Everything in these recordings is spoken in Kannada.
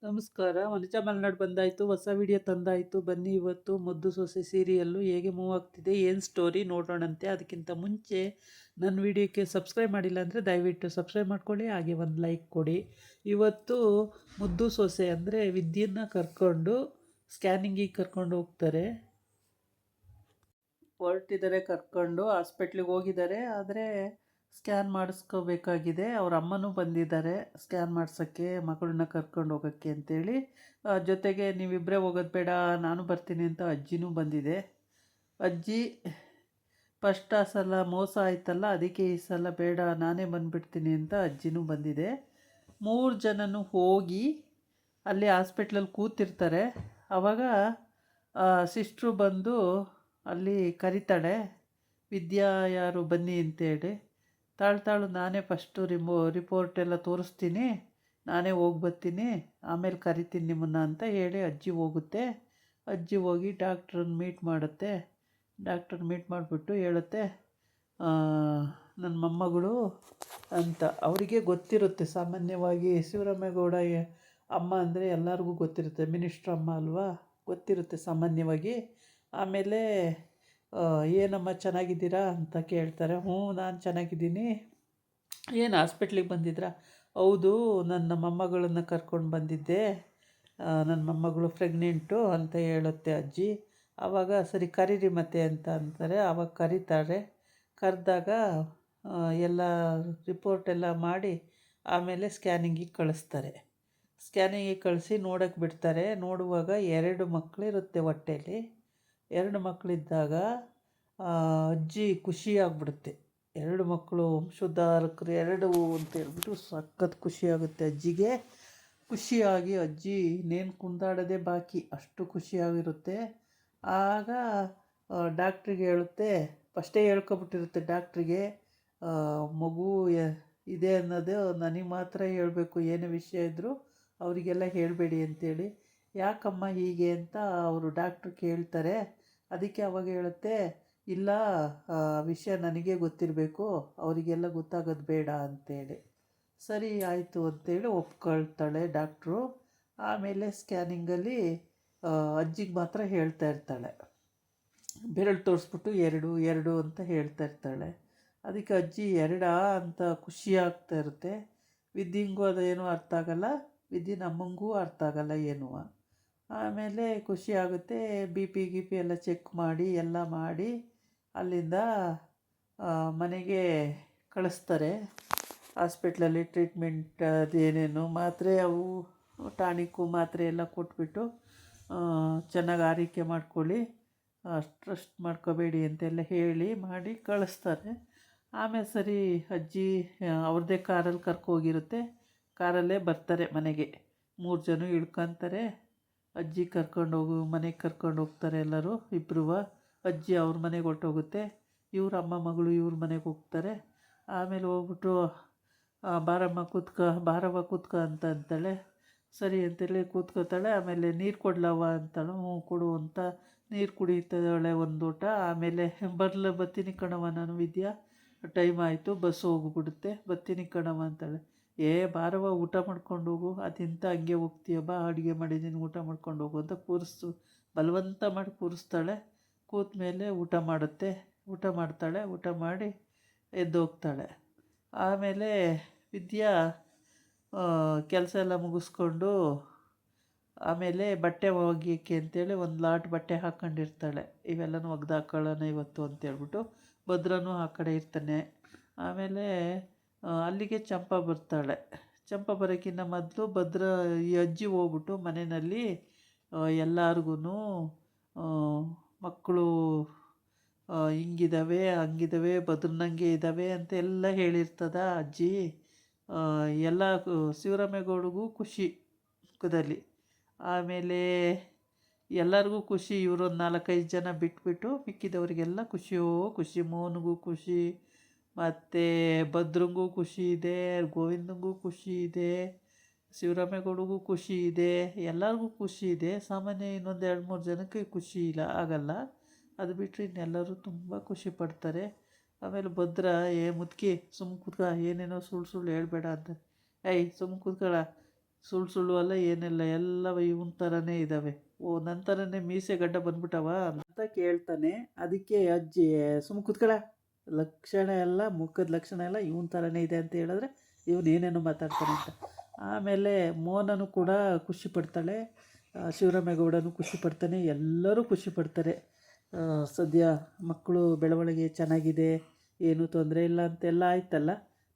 ನಮಸ್ಕಾರ. ವನಿತಾ ಮಲೆನಾಡು ಬಂದಾಯಿತು, ಹೊಸ ವಿಡಿಯೋ ತಂದಾಯಿತು. ಬನ್ನಿ ಇವತ್ತು ಮುದ್ದು ಸೊಸೆ ಸೀರಿಯಲ್ಲು ಹೇಗೆ ಮೂವ್ ಆಗ್ತಿದೆ, ಏನು ಸ್ಟೋರಿ ನೋಡೋಣಂತೆ. ಅದಕ್ಕಿಂತ ಮುಂಚೆ ನನ್ನ ವಿಡಿಯೋಕ್ಕೆ ಸಬ್ಸ್ಕ್ರೈಬ್ ಮಾಡಿಲ್ಲ ಅಂದರೆ ದಯವಿಟ್ಟು ಸಬ್ಸ್ಕ್ರೈಬ್ ಮಾಡ್ಕೊಳ್ಳಿ, ಹಾಗೆ ಒಂದು ಲೈಕ್ ಕೊಡಿ. ಇವತ್ತು ಮುದ್ದು ಸೊಸೆ ಅಂದರೆ ವಿದ್ಯೆಯನ್ನು ಕರ್ಕೊಂಡು ಸ್ಕ್ಯಾನಿಂಗಿಗೆ ಕರ್ಕೊಂಡು ಹೋಗ್ತಾರೆ. ಹೊರಟಿದ್ದಾರೆ, ಕರ್ಕೊಂಡು ಹಾಸ್ಪಿಟ್ಲಿಗೆ ಹೋಗಿದ್ದಾರೆ. ಆದರೆ ಸ್ಕ್ಯಾನ್ ಮಾಡಿಸ್ಕೋಬೇಕಾಗಿದೆ. ಅವ್ರ ಅಮ್ಮನೂ ಬಂದಿದ್ದಾರೆ ಸ್ಕ್ಯಾನ್ ಮಾಡ್ಸೋಕ್ಕೆ, ಮಗಳನ್ನ ಕರ್ಕೊಂಡು ಹೋಗೋಕ್ಕೆ ಅಂತೇಳಿ. ಜೊತೆಗೆ ನೀವಿಬ್ಬರೇ ಹೋಗೋದು ಬೇಡ, ನಾನು ಬರ್ತೀನಿ ಅಂತ ಅಜ್ಜಿನೂ ಬಂದಿದೆ. ಅಜ್ಜಿ ಫಸ್ಟ್ ಆ ಸಲ ಮೋಸ ಆಯ್ತಲ್ಲ, ಅದಕ್ಕೆ ಈ ಸಲ ಬೇಡ ನಾನೇ ಬಂದುಬಿಡ್ತೀನಿ ಅಂತ ಅಜ್ಜಿನೂ ಬಂದಿದೆ. 3 ಜನನೂ ಹೋಗಿ ಅಲ್ಲಿ ಹಾಸ್ಪಿಟ್ಲಲ್ಲಿ ಕೂತಿರ್ತಾರೆ. ಆವಾಗ ಸಿಸ್ಟ್ರು ಬಂದು ಅಲ್ಲಿ ಕರಿತಾಳೆ, ವಿದ್ಯಾ ಯಾರು ಬನ್ನಿ ಅಂತೇಳಿ. ತಾಳು ನಾನೇ ಫಸ್ಟು ರಿಪೋರ್ಟ್ ಎಲ್ಲ ತೋರಿಸ್ತೀನಿ, ನಾನೇ ಹೋಗಿ ಬರ್ತೀನಿ, ಆಮೇಲೆ ಕರಿತೀನಿ ನಿಮ್ಮನ್ನು ಅಂತ ಹೇಳಿ ಅಜ್ಜಿ ಹೋಗುತ್ತೆ. ಅಜ್ಜಿ ಹೋಗಿ ಡಾಕ್ಟ್ರನ್ನ ಮೀಟ್ ಮಾಡುತ್ತೆ. ಡಾಕ್ಟ್ರನ್ನ ಮೀಟ್ ಮಾಡಿಬಿಟ್ಟು ಹೇಳುತ್ತೆ, ನನ್ನ ಮೊಮ್ಮಗಳು ಅಂತ. ಅವರಿಗೆ ಗೊತ್ತಿರುತ್ತೆ, ಸಾಮಾನ್ಯವಾಗಿ ಶಿವರಾಮೇಗೌಡ ಅಮ್ಮ ಅಂದರೆ ಎಲ್ಲರಿಗೂ ಗೊತ್ತಿರುತ್ತೆ, ಮಿನಿಸ್ಟ್ರ್ ಅಮ್ಮ ಅಲ್ವಾ, ಗೊತ್ತಿರುತ್ತೆ ಸಾಮಾನ್ಯವಾಗಿ. ಆಮೇಲೆ ಏನಮ್ಮ ಚೆನ್ನಾಗಿದ್ದೀರಾ ಅಂತ ಕೇಳ್ತಾರೆ. ಹ್ಞೂ ನಾನು ಚೆನ್ನಾಗಿದ್ದೀನಿ. ಏನು ಹಾಸ್ಪಿಟ್ಲಿಗೆ ಬಂದಿದ್ರಾ? ಹೌದು, ನನ್ನ ಮೊಮ್ಮಗಳನ್ನು ಕರ್ಕೊಂಡು ಬಂದಿದ್ದೆ, ನನ್ನ ಮೊಮ್ಮಗಳು ಪ್ರೆಗ್ನೆಂಟು ಅಂತ ಹೇಳುತ್ತೆ ಅಜ್ಜಿ. ಆವಾಗ ಸರಿ ಕರೀರಿ ಮತ್ತೆ ಅಂತ ಅಂತಾರೆ. ಆವಾಗ ಕರೀತಾರೆ. ಕರೆದಾಗ ಎಲ್ಲ ರಿಪೋರ್ಟೆಲ್ಲ ಮಾಡಿ ಆಮೇಲೆ ಸ್ಕ್ಯಾನಿಂಗಿಗೆ ಕಳಿಸ್ತಾರೆ. ಸ್ಕ್ಯಾನಿಂಗಿಗೆ ಕಳಿಸಿ ನೋಡೋಕ್ಕೆ ಬಿಡ್ತಾರೆ. ನೋಡುವಾಗ 2 ಮಕ್ಕಳಿರುತ್ತೆ ಹೊಟ್ಟೇಲಿ. 2 ಮಕ್ಕಳಿದ್ದಾಗ ಅಜ್ಜಿ ಖುಷಿಯಾಗ್ಬಿಡುತ್ತೆ. 2 ಮಕ್ಕಳು ವಂಶೋದ್ಧಾರಕರು 2 ಅಂತ ಹೇಳ್ಬಿಟ್ಟು ಸಖತ್ ಖುಷಿಯಾಗುತ್ತೆ ಅಜ್ಜಿಗೆ. ಖುಷಿಯಾಗಿ ಅಜ್ಜಿ ನೇಣು ಕುಂದಾಡೋದೇ ಬಾಕಿ, ಅಷ್ಟು ಖುಷಿಯಾಗಿರುತ್ತೆ. ಆಗ ಡಾಕ್ಟ್ರಿಗೆ ಹೇಳುತ್ತೆ, ಫಸ್ಟೇ ಹೇಳ್ಕೊಬಿಟ್ಟಿರುತ್ತೆ ಡಾಕ್ಟ್ರಿಗೆ, ಮಗು ಇದೆ ಅನ್ನೋದು ನನಗೆ ಮಾತ್ರ ಹೇಳಬೇಕು, ಏನೇ ವಿಷಯ ಇದ್ದರೂ ಅವರಿಗೆಲ್ಲ ಹೇಳಬೇಡಿ ಅಂತೇಳಿ. ಯಾಕಮ್ಮ ಹೀಗೆ ಅಂತ ಅವರು ಡಾಕ್ಟ್ರು ಕೇಳ್ತಾರೆ. ಅದಕ್ಕೆ ಅವಾಗ ಹೇಳುತ್ತೆ, ಇಲ್ಲ ವಿಷಯ ನನಗೆ ಗೊತ್ತಿರಬೇಕು, ಅವರಿಗೆಲ್ಲ ಗೊತ್ತಾಗೋದು ಬೇಡ ಅಂತೇಳಿ. ಸರಿ ಆಯಿತು ಅಂತೇಳಿ ಒಪ್ಕೊಳ್ತಾಳೆ ಡಾಕ್ಟ್ರು. ಆಮೇಲೆ ಸ್ಕ್ಯಾನಿಂಗಲ್ಲಿ ಅಜ್ಜಿಗೆ ಮಾತ್ರ ಹೇಳ್ತಾ ಇರ್ತಾಳೆ, ಬೆರಳು ತೋರಿಸ್ಬಿಟ್ಟು 2 ಅಂತ ಹೇಳ್ತಾ ಇರ್ತಾಳೆ. ಅದಕ್ಕೆ ಅಜ್ಜಿ 2 ಅಂತ ಖುಷಿ ಆಗ್ತಾ ಇರುತ್ತೆ. ವಿದ್ಯಂಗೂ ಅದೇನೂ ಅರ್ಥ ಆಗಲ್ಲ, ವಿದ್ಯೆ ಅಮ್ಮಂಗೂ ಅರ್ಥ ಆಗಲ್ಲ ಏನೂ. ಆಮೇಲೆ ಖುಷಿ ಆಗುತ್ತೆ. ಬಿ ಪಿ ಎಲ್ಲ ಚೆಕ್ ಮಾಡಿ ಎಲ್ಲ ಮಾಡಿ ಅಲ್ಲಿಂದ ಮನೆಗೆ ಕಳಿಸ್ತಾರೆ. ಹಾಸ್ಪಿಟ್ಲಲ್ಲಿ ಟ್ರೀಟ್ಮೆಂಟ್ ಅದೇನೇನು ಮಾತ್ರೆ, ಅವು ಟಾನಿಕ್ಕು ಮಾತ್ರೆ ಎಲ್ಲ ಕೊಟ್ಬಿಟ್ಟು ಚೆನ್ನಾಗಿ ಆರೈಕೆ ಮಾಡ್ಕೊಳ್ಳಿ, ಟ್ರಸ್ಟ್ ಮಾಡ್ಕೋಬೇಡಿ ಅಂತೆಲ್ಲ ಹೇಳಿ ಮಾಡಿ ಕಳಿಸ್ತಾರೆ. ಆಮೇಲೆ ಸರಿ ಅಜ್ಜಿ ಅವ್ರದ್ದೇ ಕಾರಲ್ಲಿ ಕರ್ಕೋಗಿರುತ್ತೆ. ಕಾರಲ್ಲೇ ಬರ್ತಾರೆ ಮನೆಗೆ. 3 ಜನ ಇಳ್ಕೊತಾರೆ. ಅಜ್ಜಿ ಮನೆಗೆ ಕರ್ಕೊಂಡು ಹೋಗ್ತಾರೆ ಎಲ್ಲರೂ, ಇಬ್ಬರು. ಅಜ್ಜಿ ಅವ್ರ ಮನೆಗೆ ಹೊರ್ಟೋಗುತ್ತೆ, ಇವ್ರ ಅಮ್ಮ ಮಗಳು ಇವ್ರ ಮನೆಗೆ ಹೋಗ್ತಾರೆ. ಆಮೇಲೆ ಹೋಗ್ಬಿಟ್ಟು ಬಾರವ್ವ ಕೂತ್ಕ ಅಂತ ಅಂತಾಳೆ. ಸರಿ ಅಂತೇಳಿ ಕೂತ್ಕೋತಾಳೆ. ಆಮೇಲೆ ನೀರು ಕೊಡ್ಲವ್ವ ಅಂತಾಳು. ಹ್ಞೂ ಕೊಡು ಅಂತ ನೀರು ಕುಡಿತಾಳೆ ಒಂದು ಲೋಟ. ಆಮೇಲೆ ಬರ್ತೀನಿ ಕಣವ್ವ ನಾನು ವಿದ್ಯಾ, ಟೈಮ್ ಆಯಿತು, ಬಸ್ ಹೋಗ್ಬಿಡುತ್ತೆ, ಬರ್ತೀನಿ ಕಣವ್ವ ಅಂತಾಳೆ. ಬಾರವ್ವ ಊಟ ಮಾಡ್ಕೊಂಡು ಹೋಗು, ಅದೆಂತ ಹಂಗೆ ಹೋಗ್ತೀಯ, ಬಾ ಅಡುಗೆ ಮಾಡಿದ್ದೀನಿ ಊಟ ಮಾಡ್ಕೊಂಡು ಹೋಗು ಅಂತ ಬಲವಂತ ಮಾಡಿ ಕೂರಿಸ್ತಾಳೆ. ಕೂತ ಮೇಲೆ ಊಟ ಮಾಡುತ್ತೆ, ಊಟ ಮಾಡ್ತಾಳೆ. ಊಟ ಮಾಡಿ ಎದ್ದೋಗ್ತಾಳೆ. ಆಮೇಲೆ ವಿದ್ಯಾ ಕೆಲಸ ಎಲ್ಲ ಮುಗಿಸ್ಕೊಂಡು ಆಮೇಲೆ ಬಟ್ಟೆ ಒಗೆಯೋಕ್ಕೆ ಅಂತೇಳಿ ಒಂದು ಲಾಟ್ ಬಟ್ಟೆ ಹಾಕ್ಕೊಂಡಿರ್ತಾಳೆ. ಇವೆಲ್ಲನೂ ಒಗ್ದು ಹಾಕ್ಕೊಳ್ಳೋಣ ಇವತ್ತು ಅಂತೇಳ್ಬಿಟ್ಟು. ಭದ್ರನೂ ಆ ಕಡೆ ಇರ್ತಾನೆ. ಆಮೇಲೆ ಅಲ್ಲಿಗೆ ಚಂಪಾ ಬರ್ತಾಳೆ. ಚಂಪಾ ಬರೋಕ್ಕಿಂತ ಮೊದಲು ಈ ಅಜ್ಜಿ ಹೋಗ್ಬಿಟ್ಟು ಮನೆಯಲ್ಲಿ ಎಲ್ಲರಿಗೂ ಮಕ್ಕಳು ಹಿಂಗಿದ್ದಾವೆ ಹಂಗಿದ್ದಾವೆ ಭದ್ರನಂಗೆ ಇದ್ದಾವೆ ಅಂತೆಲ್ಲ ಹೇಳಿರ್ತದ ಅಜ್ಜಿ. ಎಲ್ಲ ಶಿವರಾಮೇಗೌಡಗೂ ಖುಷಿ ಮುಖದಲ್ಲಿ. ಆಮೇಲೆ ಎಲ್ಲರಿಗೂ ಖುಷಿ. ಇವರೊಂದು 4-5 ಜನ ಬಿಟ್ಬಿಟ್ಟು ಮಿಕ್ಕಿದವರಿಗೆಲ್ಲ ಖುಷಿಯೋ ಖುಷಿ. ಮೋಹನ್ಗೂ ಖುಷಿ, ಮತ್ತು ಭದ್ರಂಗೂ ಖುಷಿ ಇದೆ, ಗೋವಿಂದಂಗೂ ಖುಷಿ ಇದೆ, ಶಿವರಾಮೇಗೌಡಗೂ ಖುಷಿ ಇದೆ, ಎಲ್ಲರಿಗೂ ಖುಷಿ ಇದೆ. ಸಾಮಾನ್ಯ ಇನ್ನೊಂದು 2-3 ಜನಕ್ಕೆ ಖುಷಿ ಆಗಲ್ಲ. ಅದು ಬಿಟ್ಟರೆ ಇನ್ನೆಲ್ಲರೂ ತುಂಬ ಖುಷಿ ಪಡ್ತಾರೆ. ಆಮೇಲೆ ಭದ್ರ, ಮುದುಕಿ ಸುಮ್ಮ ಕೂತ್ಕ, ಏನೇನೋ ಸುಳ್ಳು ಹೇಳ್ಬೇಡ ಅಂತ. ಸುಮ್ಮ ಕೂತ್ಕೊಳ್ಳ, ಸುಳ್ಳು ಸುಳ್ಳು ಅಲ್ಲ ಏನಿಲ್ಲ, ಎಲ್ಲವ ಇವನ ಥರನೇ ಇದ್ದಾವೆ. ಓ ನನ್ನ ಥರನೇ ಮೀಸೆ ಗಡ್ಡ ಬಂದ್ಬಿಟ್ಟವ ಅಂತ ಕೇಳ್ತಾನೆ. ಅದಕ್ಕೆ ಅಜ್ಜಿ ಸುಮ್ಮ ಕೂತ್ಕೊಳ, ಲಕ್ಷಣ ಎಲ್ಲ ಮುಖದ ಲಕ್ಷಣ ಎಲ್ಲ ಇವನ ಥರನೇ ಇದೆ ಅಂತ ಹೇಳಿದ್ರೆ ಇವನು ಏನೇನೋ ಮಾತಾಡ್ತಾನೆ ಅಂತ. ಆಮೇಲೆ ಮೋನನು ಕೂಡ ಖುಷಿ ಪಡ್ತಾಳೆ, ಶಿವರಾಮೇಗೌಡನು ಖುಷಿ ಪಡ್ತಾನೆ, ಎಲ್ಲರೂ ಖುಷಿ ಪಡ್ತಾರೆ. ಸದ್ಯ ಮಕ್ಕಳು ಬೆಳವಣಿಗೆ ಚೆನ್ನಾಗಿದೆ, ಏನೂ ತೊಂದರೆ ಇಲ್ಲ ಅಂತೆಲ್ಲ ಆಯ್ತಲ್ಲ,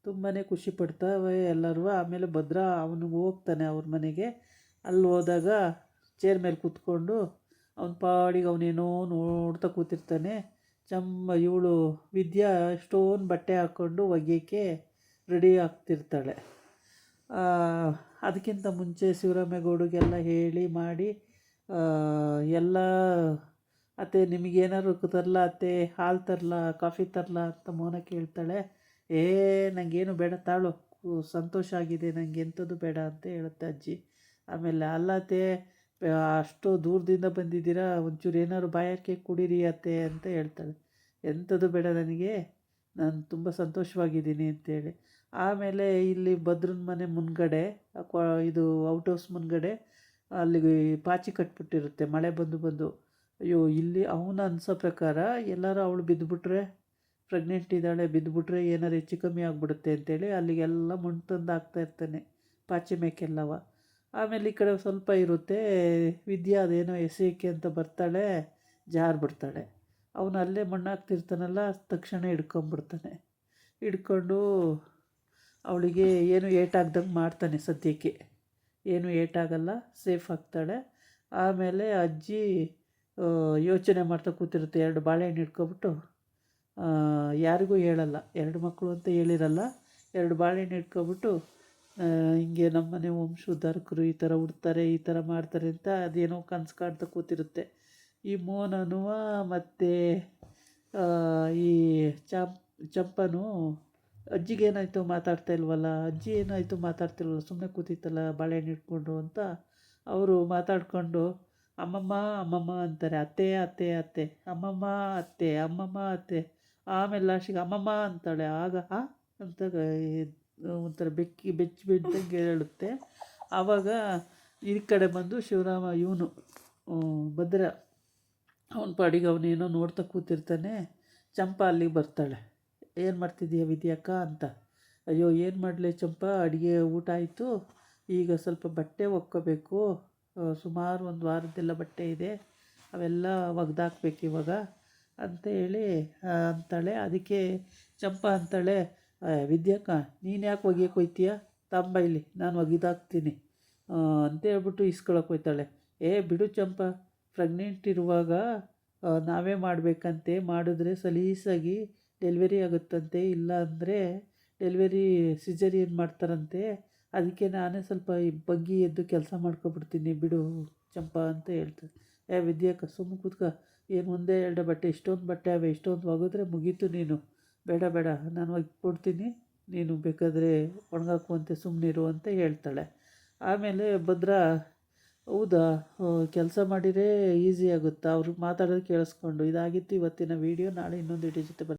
ತುಂಬಾ ಖುಷಿ ಪಡ್ತಾವೆ ಎಲ್ಲರೂ. ಆಮೇಲೆ ಭದ್ರಾ ಅವನು ಹೋಗ್ತಾನೆ ಅವ್ರ ಮನೆಗೆ. ಅಲ್ಲಿ ಹೋದಾಗ ಚೇರ್ ಮೇಲೆ ಕೂತ್ಕೊಂಡು ಅವನ ಪಾಡಿಗೆ ಅವನೇನೋ ನೋಡ್ತಾ ಕೂತಿರ್ತಾನೆ. ಇವಳು ವಿದ್ಯಾ ಎಷ್ಟೊಂದು ಬಟ್ಟೆ ಹಾಕ್ಕೊಂಡು ಒಗೆಯೋಕ್ಕೆ ರೆಡಿ ಆಗ್ತಿರ್ತಾಳೆ. ಅದಕ್ಕಿಂತ ಮುಂಚೆ ಶಿವರಾಮೇಗೌಡಗೆಲ್ಲ ಹೇಳಿ ಮಾಡಿ ಎಲ್ಲ, ಅತ್ತೆ ನಿಮಗೇನಾದ್ರು ತರಲಾ ಅತ್ತೆ, ಹಾಲು ತರಲಾ, ಕಾಫಿ ತರಲಾ ಅಂತ ಮೋನ ಕೇಳ್ತಾಳೆ. ನನಗೇನು ಬೇಡ ತಾಳು, ಸಂತೋಷ ಆಗಿದೆ, ನನಗೆ ಎಂಥದ್ದು ಬೇಡ ಅಂತ ಹೇಳುತ್ತೆ ಅಜ್ಜಿ. ಆಮೇಲೆ ಅಲ್ಲತ್ತೆ ಅಷ್ಟು ದೂರದಿಂದ ಬಂದಿದ್ದೀರಾ, ಒಂಚೂರು ಏನಾದ್ರು ಬಾಯಾರಿಕೆ ಕುಡೀರಿ ಅತ್ತೆ ಅಂತ ಹೇಳ್ತಾಳೆ. ಎಂಥದ್ದು ಬೇಡ ನನಗೆ, ನಾನು ತುಂಬ ಸಂತೋಷವಾಗಿದ್ದೀನಿ ಅಂತೇಳಿ. ಆಮೇಲೆ ಇಲ್ಲಿ ಭದ್ರನ ಮನೆ ಮುಂದ್ಗಡೆ ಇದು ಔಟ್ ಹೌಸ್ ಮುಂದ್ಗಡೆ ಅಲ್ಲಿಗೆ ಪಾಚಿ ಕಟ್ಬಿಟ್ಟಿರುತ್ತೆ ಮಳೆ ಬಂದು ಬಂದು. ಅಯ್ಯೋ ಇಲ್ಲಿ ಅವನು ಅನಿಸೋ ಪ್ರಕಾರ ಎಲ್ಲರೂ ಅವಳು ಬಿದ್ದುಬಿಟ್ರೆ, ಪ್ರೆಗ್ನೆಂಟ್ ಇದ್ದಾಳೆ, ಬಿದ್ದುಬಿಟ್ರೆ ಏನಾರು ಹೆಚ್ಚು ಕಮ್ಮಿ ಆಗಿಬಿಡುತ್ತೆ ಅಂತೇಳಿ ಅಲ್ಲಿಗೆಲ್ಲ ಮಣ್ಣು ತಂದು ಹಾಕ್ತಾಯಿರ್ತಾನೆ ಪಾಚಿ ಮೇಕೆಲ್ಲವ. ಆಮೇಲೆ ಈ ಕಡೆ ಸ್ವಲ್ಪ ಇರುತ್ತೆ, ವಿದ್ಯಾ ಅದೇನೋ ಎಸೆಯೋಕ್ಕೆ ಅಂತ ಬರ್ತಾಳೆ, ಜಾರಿಬಿಡ್ತಾಳೆ. ಅವನು ಅಲ್ಲೇ ಮಣ್ಣು ಹಾಕ್ತಿರ್ತಾನಲ್ಲ, ತಕ್ಷಣ ಹಿಡ್ಕೊಂಬಿಡ್ತಾನೆ. ಹಿಡ್ಕೊಂಡು ಅವಳಿಗೆ ಏನು ಏಟಾಗ್ದಂಗೆ ಮಾಡ್ತಾನೆ. ಸದ್ಯಕ್ಕೆ ಏನು ಏಟಾಗಲ್ಲ, ಸೇಫ್ ಆಗ್ತಾಳೆ. ಆಮೇಲೆ ಅಜ್ಜಿ ಯೋಚನೆ ಮಾಡ್ತಾ ಕೂತಿರುತ್ತೆ. 2 ಬಾಳೆಹಣ್ಣು ಹಿಡ್ಕೊಬಿಟ್ಟು, ಯಾರಿಗೂ ಹೇಳಲ್ಲ, 2 ಮಕ್ಕಳು ಅಂತ ಹೇಳಿರಲ್ಲ, 2 ಬಾಳೆಹಣ್ಣು ಹಿಡ್ಕೊಬಿಟ್ಟು ಹಿಂಗೆ ನಮ್ಮನೆ ವಂಶೋದ್ಧಾರಕರು ಈ ಥರ ಹುಡ್ತಾರೆ, ಈ ಥರ ಮಾಡ್ತಾರೆ ಅಂತ ಅದೇನೋ ಕನಸು ಕಾಣ್ತಾ ಕೂತಿರುತ್ತೆ. ಈ ಮೋನನು ಮತ್ತು ಈ ಚಂಪನು ಅಜ್ಜಿಗೇನಾಯಿತು ಮಾತಾಡ್ತಾ ಇಲ್ವಲ್ಲ, ಅಜ್ಜಿ ಏನಾಯಿತು ಮಾತಾಡ್ತಿಲ್ವಲ್ಲ, ಸುಮ್ಮನೆ ಕೂತಿತ್ತಲ್ಲ ಬಾಳೆಹಣ್ಣು ಇಟ್ಕೊಂಡು ಅಂತ ಅವರು ಮಾತಾಡಿಕೊಂಡು ಅಮ್ಮಮ್ಮ ಅಮ್ಮಮ್ಮ ಅಂತಾರೆ. ಅತ್ತೆ ಅತ್ತೆ ಅತ್ತೆ, ಅಮ್ಮಮ್ಮ ಅತ್ತೆ, ಅಮ್ಮಮ್ಮ ಅತ್ತೆ. ಆಮೇಲೆ ಲಾಸ್ಟಿಗೆ ಅಮ್ಮಮ್ಮ ಅಂತಾಳೆ. ಆಗ ಅಂತ ಒಂಥರ ಬೆಚ್ಚಿ ಬಿದ್ದಂಗೆ ಹೇಳುತ್ತೆ. ಆವಾಗ ಈ ಕಡೆ ಬಂದು ಶಿವರಾಮ ಇವನು ಭದ್ರ ಅವನ ಪಾಡಿಗೆ ಅವನೇನೋ ನೋಡ್ತಾ ಕೂತಿರ್ತಾನೆ. ಚಂಪಾ ಅಲ್ಲಿಗೆ ಬರ್ತಾಳೆ. ಏನು ಮಾಡ್ತಿದ್ದೀಯ ವಿದ್ಯಾಕ್ಕ ಅಂತ. ಅಯ್ಯೋ ಏನು ಮಾಡಲಿ ಚಂಪಾ, ಅಡುಗೆ ಊಟ ಆಯಿತು, ಈಗ ಸ್ವಲ್ಪ ಬಟ್ಟೆ ಒಕ್ಕೋಬೇಕು, ಸುಮಾರು 1 ವಾರದ್ದೆಲ್ಲ ಬಟ್ಟೆ ಇದೆ, ಅವೆಲ್ಲ ಒಗ್ದಾಕ್ಬೇಕು ಇವಾಗ ಅಂತ ಹೇಳಿ ಅಂತಾಳೆ. ಅದಕ್ಕೆ ಚಂಪಾ ಅಂತಾಳೆ, ವಿದ್ಯಾಕ್ಕ ನೀನು ಯಾಕೆ ಒಗೆಯಕ್ಕೆ ಹೋಯ್ತೀಯ, ತಂಬ ಇಲ್ಲಿ ನಾನು ಒಗೆದಾಕ್ತೀನಿ ಅಂತ ಹೇಳ್ಬಿಟ್ಟು ಇಸ್ಕೊಳಕ್ಕೆ ಹೋಯ್ತಾಳೆ. ಬಿಡು ಚಂಪಾ, ಪ್ರೆಗ್ನೆಂಟ್ ಇರುವಾಗ ನಾವೇ ಮಾಡಬೇಕಂತೆ, ಮಾಡಿದ್ರೆ ಸಲೀಸಾಗಿ ಡೆಲಿವರಿ ಆಗುತ್ತಂತೆ, ಇಲ್ಲ ಅಂದರೆ ಡೆಲಿವರಿ ಸಿಜರಿಯನ್ ಮಾಡ್ತಾರಂತೆ, ಅದಕ್ಕೆ ನಾನೇ ಸ್ವಲ್ಪ ಬಗ್ಗಿ ಎದ್ದು ಕೆಲಸ ಮಾಡ್ಕೊಬಿಡ್ತೀನಿ ಬಿಡು ಚಂಪಾ ಅಂತ ಹೇಳ್ತಾರೆ. ವಿದ್ಯಾಕ್ಕ ಸುಮ್ಮನೆ ಕೂತ್ಕ, ಏನು 1-2 ಬಟ್ಟೆ, ಇಷ್ಟೊಂದು ಬಟ್ಟೆ ಅವೆ, ಇಷ್ಟೊಂದು ಒಗೆದ್ರೆ ಮುಗೀತು, ನೀನು ಬೇಡ ಬೇಡ ನಾನು ಒಗ್ಕೊಡ್ತೀನಿ, ನೀನು ಬೇಕಾದರೆ ಒಣಗಾಕುವಂತೆ ಸುಮ್ಮನಿರು ಅಂತ ಹೇಳ್ತಾಳೆ. ಆಮೇಲೆ ಭದ್ರಾ ಹೌದಾ ಕೆಲಸ ಮಾಡಿದರೆ ಈಸಿ ಆಗುತ್ತಾ, ಅವ್ರು ಮಾತಾಡೋದು ಕೇಳಿಸ್ಕೊಂಡು. ಇದಾಗಿತ್ತು ಇವತ್ತಿನ ವೀಡಿಯೋ. ನಾಳೆ ಇನ್ನೊಂದು ವಿಡಿಯೋ ಜೊತೆ